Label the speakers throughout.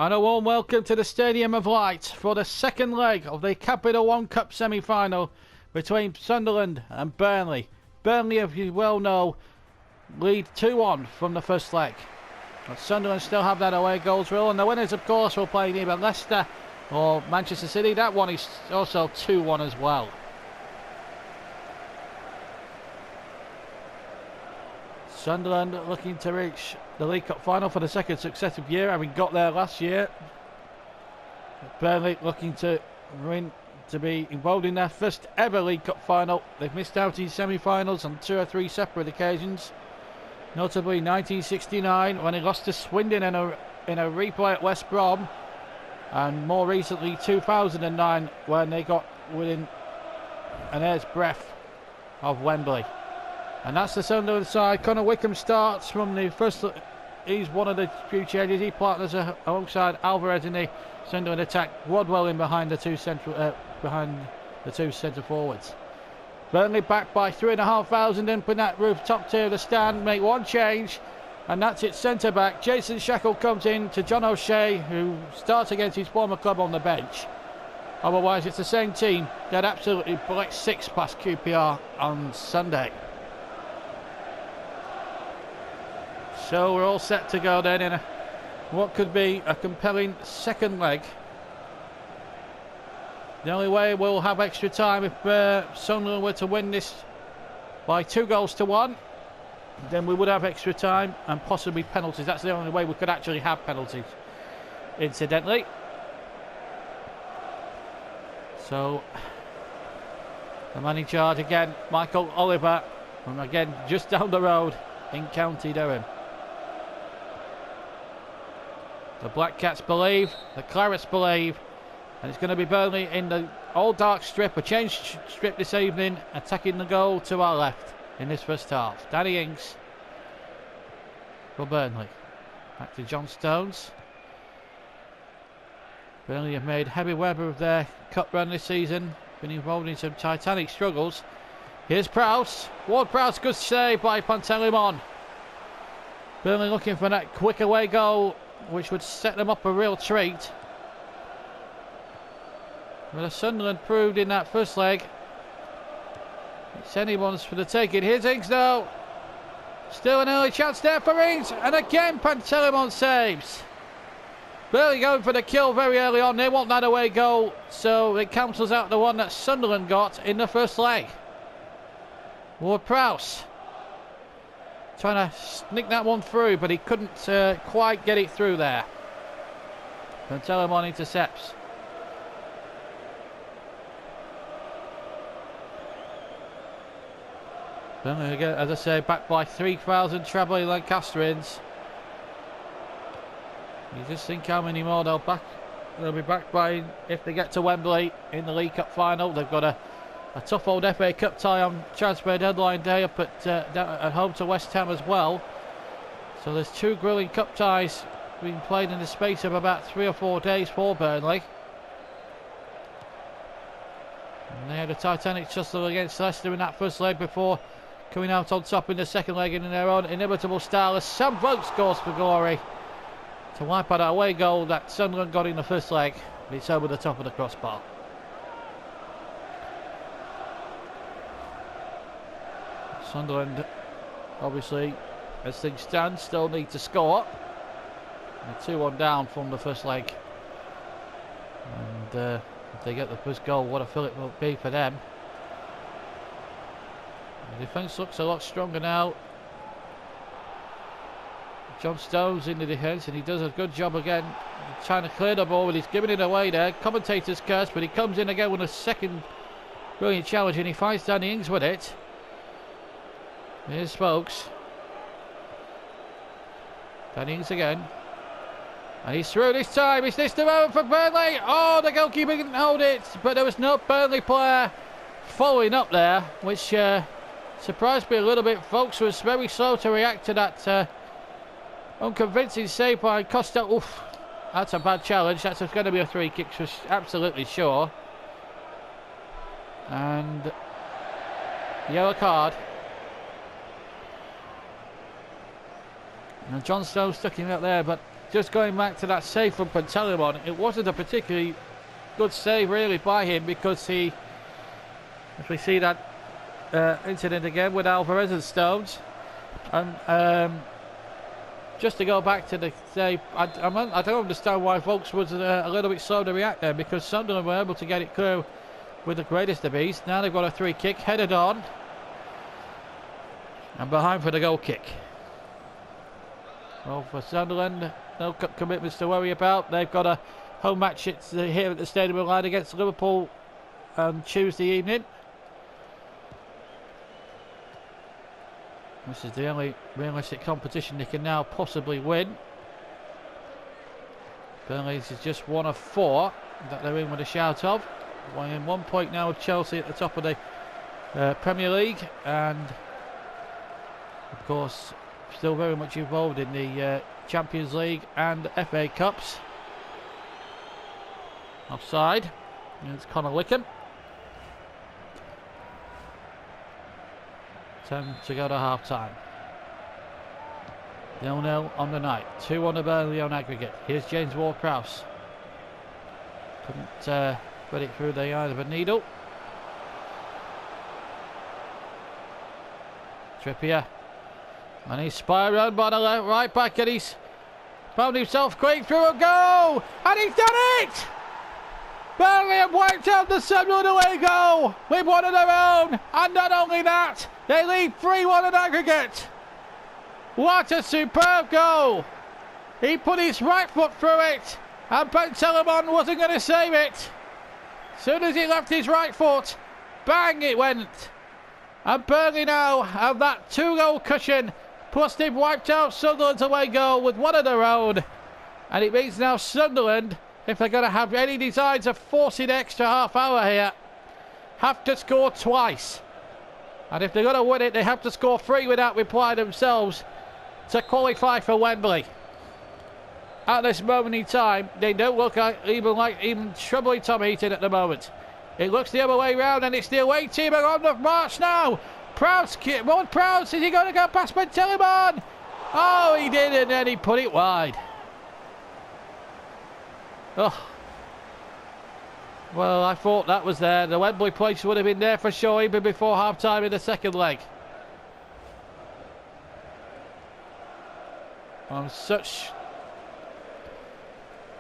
Speaker 1: And a warm welcome to the Stadium of Light for the second leg of the Capital One Cup semi-final between Sunderland and Burnley. Burnley, as you well know, lead 2-1 from the first leg. But Sunderland still have that away goals rule, and the winners, of course, will play either Leicester or Manchester City. That one is also 2-1 as well. Sunderland looking to reach the League Cup final for the second successive year, having got there last year. Burnley looking to win, to be involved in their first ever League Cup final. They've missed out in semi-finals on 2 or 3 separate occasions, notably 1969 when they lost to Swindon in a replay at West Brom, and more recently 2009 when they got within an hair's breadth of Wembley. And that's the Sunderland side. Connor Wickham starts from the first. He's one of the few changes. He partners alongside Alvarez in the Sunderland attack. Rodwell in behind the two centre forwards. Burnley back by 3,500 up in that top tier of the stand. Make one change, and that's it. Centre back Jason Shackle comes in to John O'Shea, who starts against his former club on the bench. Otherwise, it's the same team that absolutely black 6 past QPR on Sunday. So we're all set to go then in what could be a compelling second leg. The only way we'll have extra time if Sunderland were to win this by 2-1, then we would have extra time and possibly penalties. That's the only way we could actually have penalties, incidentally. So the man in charge again, Michael Oliver, from again just down the road in County Durham. The Black Cats believe, the Clarets believe, and it's going to be Burnley in the old dark strip, a changed strip this evening, attacking the goal to our left in this first half. Danny Ings for Burnley. Back to John Stones. Burnley have made heavy weather of their cup run this season, been involved in some titanic struggles. Here's Prowse. Ward-Prowse, good save by Pantelimon. Burnley looking for that quick away goal, which would set them up a real treat. Well, Sunderland proved in that first leg it's anyone's for the taking. Here's Ings now. Still an early chance there for Ings, and again Pantelimon saves. Burnley going for the kill very early on. They want that away goal, so it cancels out the one that Sunderland got in the first leg. Ward-Prowse trying to sneak that one through, but he couldn't quite get it through there. Pantelimon intercepts. Burnley again, as I say, back by 3,000 travelling Lancastrians. You just think how many more they'll be back by if they get to Wembley in the League Cup final. They've got a tough old FA Cup tie on transfer deadline day up at home to West Ham as well. So there's 2 grilling cup ties being played in the space of about 3 or 4 days for Burnley. And they had a titanic tussle against Leicester in that first leg before coming out on top in the second leg in their own inimitable style as Sam Vokes scores for glory to wipe out our away goal that Sunderland got in the first leg. But it's over the top of the crossbar. Sunderland, obviously, as things stand, still need to score. They're 2-1 down from the first leg. And if they get the first goal, what a fill it will be for them. The defence looks a lot stronger now. John Stones in the defence, and he does a good job again trying to clear the ball, but he's giving it away there. Commentator's curse, but he comes in again with a second brilliant challenge, and he finds Danny Ings with it. Here's Vokes. Danny Ings again. And he's through this time. Is this the moment for Burnley? Oh, the goalkeeper didn't hold it, but there was no Burnley player following up there, which surprised me a little bit. Vokes was very slow to react to that unconvincing save by Costa. Oof, that's a bad challenge. That's going to be a free kick for absolutely sure. And yellow card. And John Stones stuck him up there, but just going back to that save from Pantelimon, it wasn't a particularly good save really by him, because as we see that incident again with Alvarez and Stones, and just to go back to the save, I don't understand why Volks was a little bit slow to react there, because Sunderland were able to get it through with the greatest of ease. Now they've got a free kick headed on, and behind for the goal kick. Well, for Sunderland, no commitments to worry about. They've got a home match here at the Stadium of Light against Liverpool on Tuesday evening. This is the only realistic competition they can now possibly win. Burnley is just one of 4 that they're in with a shout of. In 1 point now with Chelsea at the top of the Premier League, and of course still very much involved in the Champions League and FA Cups. Offside, and it's Connor Wickham. Time to go to half time. 0-0 on the night. 2 on the Burnley on aggregate. Here's James Ward-Prowse. Couldn't put it through the eye of a needle. Trippier. And he's spied around by the right back, and he's found himself going through a goal. And he's done it! Burnley have wiped out the Sunderland away goal with one of their own, and not only that, they lead 3-1 on aggregate. What a superb goal! He put his right foot through it, and Pantelimon wasn't going to save it. Soon as he left his right foot, bang it went. And Burnley now have that 2-goal cushion, plus they've wiped out Sunderland's away goal with one of their own, and it means now Sunderland, if they're going to have any designs of forcing extra half hour here, have to score twice. And if they're going to win it, they have to score 3 without reply themselves to qualify for Wembley. At this moment in time, they don't look even troubling Tom Heaton at the moment. It looks the other way round, and it's the away team are on the march now. Prowse, is he going to go past Pantelimon? Oh, he did, and then he put it wide. Oh. Well, I thought that was there. The Wembley place would have been there for sure, even before half-time in the second leg. On such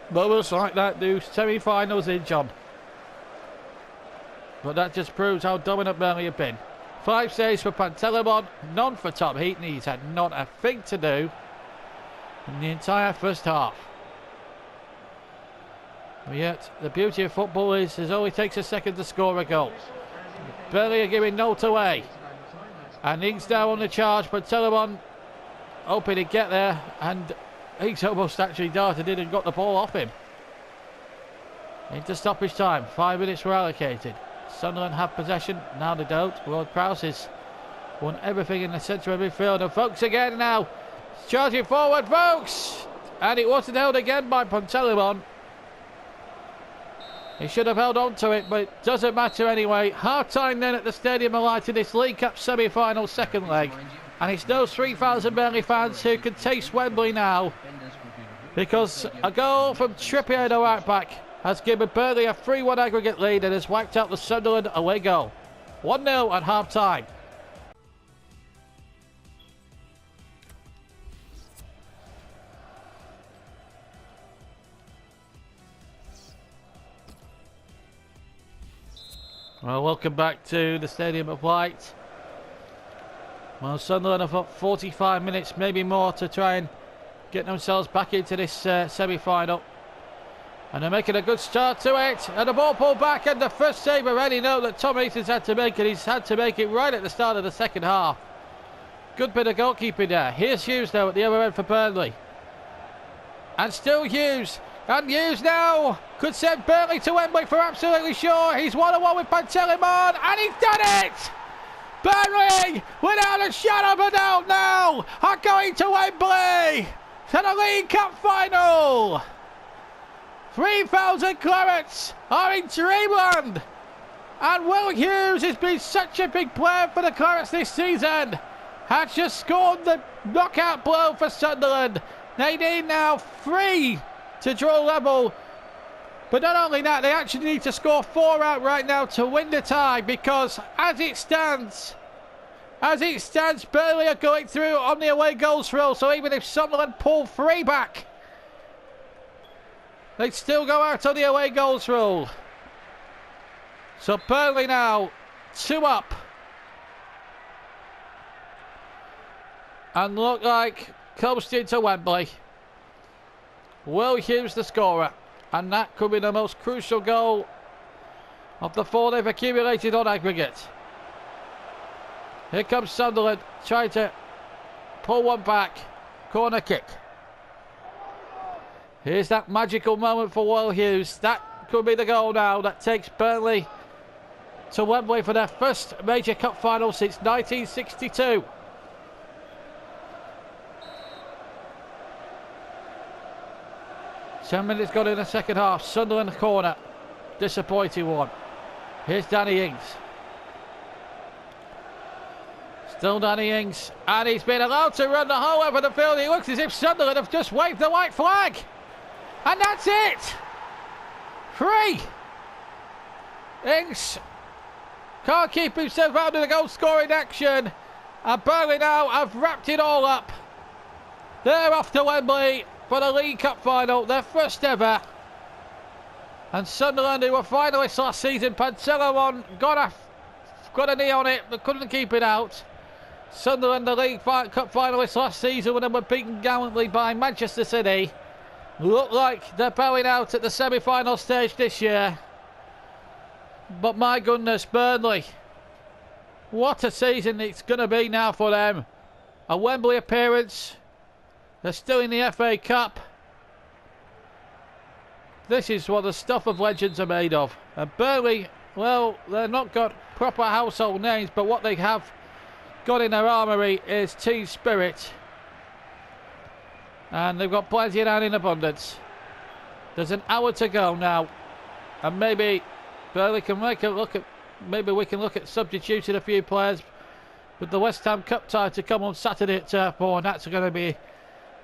Speaker 1: moments like that, do semi-finals in, John. But that just proves how dominant Burnley have been. 5 saves for Pantelimon, none for Tom Heaton. He's had not a thing to do in the entire first half. But yet, the beauty of football is it only takes a second to score a goal. Burnley are giving naught away. And Ings now on the charge. Pantelimon hoping to get there, and Ings almost actually darted in and got the ball off him. Into stoppage time. 5 minutes were allocated. Sunderland have possession. Now they don't. Ward-Prowse has won everything in the centre of midfield. And Volks again now. Charging forward, Volks! And it wasn't held again by Pantelimon. He should have held on to it, but it doesn't matter anyway. Half-time then at the Stadium of Light in this League Cup semi-final second leg. And it's those 3,000 Burnley fans who can taste Wembley now, because a goal from Trippier, the right back, has given Burnley a 3-1 aggregate lead and has wiped out the Sunderland away goal. 1-0 at half-time. Well, welcome back to the Stadium of Light. Well, Sunderland have got 45 minutes, maybe more, to try and get themselves back into this semi-final. And they're making a good start to it. And the ball pulled back, and the first save already know that Tom Heaton's had to make it. He's had to make it right at the start of the second half. Good bit of goalkeeping there. Here's Hughes now at the other end for Burnley. And still Hughes. And Hughes now could send Burnley to Wembley for absolutely sure. He's 1-1 with Pantelimon, and he's done it! Burnley, without a shadow of a doubt now, are going to Wembley to the League Cup final. 3,000 Clarets are in dreamland. And Will Hughes has been such a big player for the Clarets this season. Has just scored the knockout blow for Sunderland They need now 3 to draw level. But not only that, they actually need to score 4 outright now to win the tie, because as it stands, Burnley are going through on the away goals rule. So even if Sunderland pull 3 back, they'd still go out on the away goals rule. So Burnley now 2 up. And look like coasting to Wembley. Will Hughes the scorer. And that could be the most crucial goal of the 4 they've accumulated on aggregate. Here comes Sunderland, trying to pull one back. Corner kick. Here's that magical moment for Will Hughes. That could be the goal now that takes Burnley to Wembley for their first major cup final since 1962. Ten minutes gone in the second half. Sunderland corner. Disappointing one. Here's Danny Ings. Still Danny Ings. And he's been allowed to run the whole way of the field. It looks as if Sunderland have just waved the white flag. And that's it. 3. Ings can't keep himself out of the goal scoring action. And Burnley now have wrapped it all up. They're off to Wembley for the League Cup final, their first ever. And Sunderland, who were finalists last season, Pantelimon got a knee on it, but couldn't keep it out. Sunderland, the League Cup finalists last season, when they were beaten gallantly by Manchester City, look like they're bowing out at the semi-final stage this year. But my goodness, Burnley, what a season it's going to be now for them. A Wembley appearance. They're still in the FA Cup. This is what the stuff of legends are made of. And Burnley, well, they've not got proper household names, but what they have got in their armoury is team spirit. And they've got plenty of that in abundance. There's an hour to go now. And maybe Burnley can make a look at, maybe we can look at substituting a few players. With the West Ham Cup tie to come on Saturday at Turf Moor, and that's going to be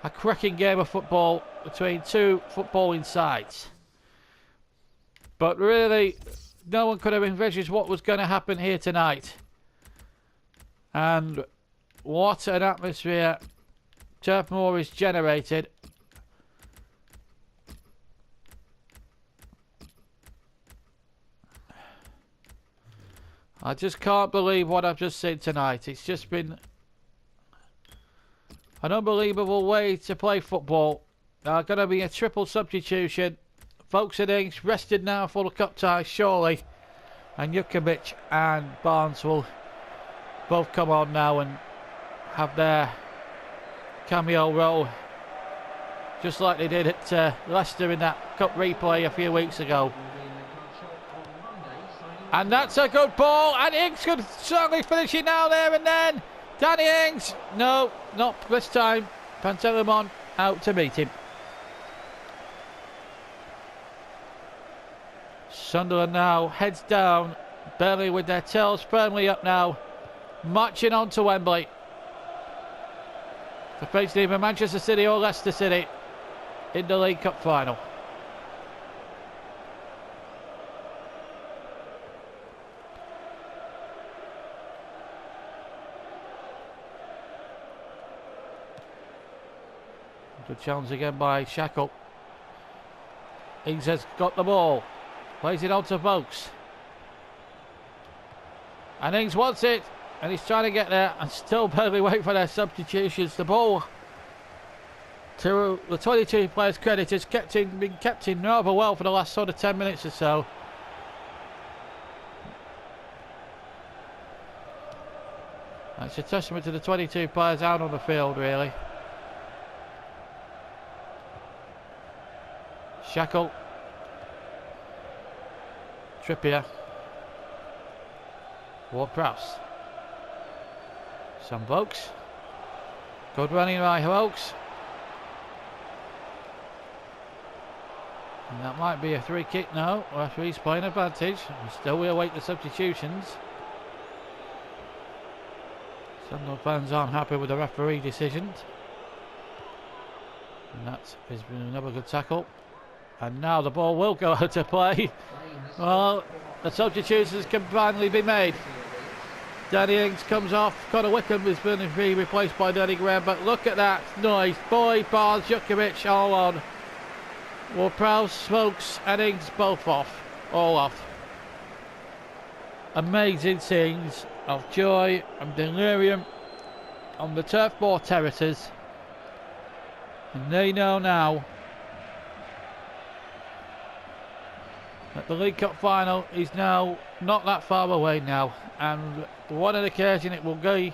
Speaker 1: a cracking game of football between 2 footballing sides. But really, no one could have envisaged what was going to happen here tonight. And what an atmosphere Turf Moor has generated. I just can't believe what I've just seen tonight. It's just been an unbelievable way to play football. Going to be a triple substitution. Folks and Ings rested now for the cup tie, surely. And Jukovic and Barnes will both come on now and have their cameo role, just like they did at Leicester in that cup replay a few weeks ago. And that's a good ball, and Ings could certainly finish it now, there and then. Danny Ings, no, not this time. Pantelimon out to meet him. Sunderland now heads down. Burnley with their tails firmly up now, marching on to Wembley to face either Manchester City or Leicester City in the League Cup final. Good challenge again by Shackle. Ings has got the ball. Plays it on to Vokes. And Ings wants it. And he's trying to get there. And still barely wait for their substitutions. The ball, to the 22 players' credit, has been kept in rather well for the last sort of 10 minutes or so. It's a testament to the 22 players out on the field, really. Shackle. Trippier. Ward-Prowse. Some Vokes. Good running by Vokes. And that might be a free kick now. Referee's playing advantage. And still we await the substitutions. Some of the fans aren't happy with the referee decisions. And that has been another good tackle. And now the ball will go out to play. Well, the substitutions can finally be made. Danny Ings comes off. Conor Wickham is going to be replaced by Danny Graham. But look at that noise. Boy, Barnes, Jukovic, all on. Ward-Prowse, Smokes and Ings both off. All off. Amazing scenes of joy and delirium on the Turf Moor terraces. And they know now that the League Cup final is now not that far away now, and what an occasion it will be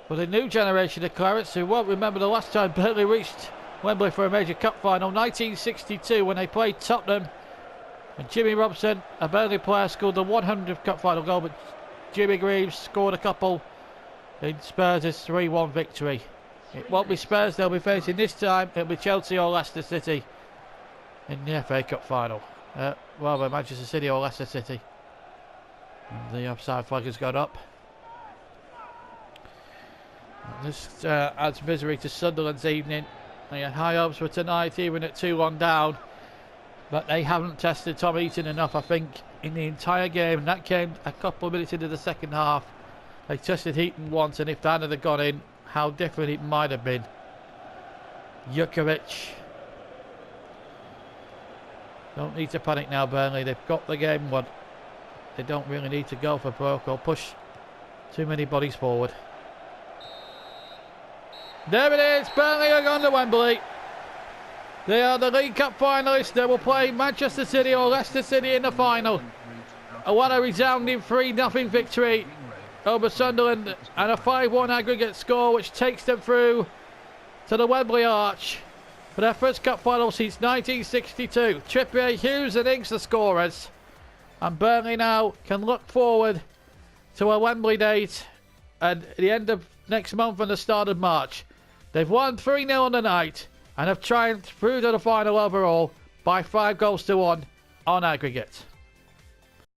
Speaker 1: for the new generation of Clarets who won't remember the last time Burnley reached Wembley for a major cup final, 1962, when they played Tottenham, and Jimmy Robson, a Burnley player, scored the 100th cup final goal, but Jimmy Greaves scored a couple in Spurs' 3-1 victory. It won't be Spurs they'll be facing this time, it'll be Chelsea or Leicester City in the FA Cup final. Rather Manchester City or Leicester City. And the offside flag has gone up. And this adds misery to Sunderland's evening. They had high hopes for tonight, even at 2-1 down. But they haven't tested Tom Heaton enough, I think, in the entire game. And that came a couple of minutes into the second half. They tested Heaton once, and if that had gone in, how different it might have been. Jukovic. Don't need to panic now, Burnley. They've got the game won. They don't really need to go for broke or push too many bodies forward. There it is. Burnley are gone to Wembley. They are the League Cup finalists. They will play Manchester City or Leicester City in the final. What a resounding 3-0 victory over Sunderland, and a 5-1 aggregate score which takes them through to the Wembley Arch for their first cup final since 1962. Trippier, Hughes and Ings the scorers. And Burnley now can look forward to a Wembley date at the end of next month and the start of March. They've won 3-0 on the night and have triumphed through to the final overall by 5-1 on aggregate.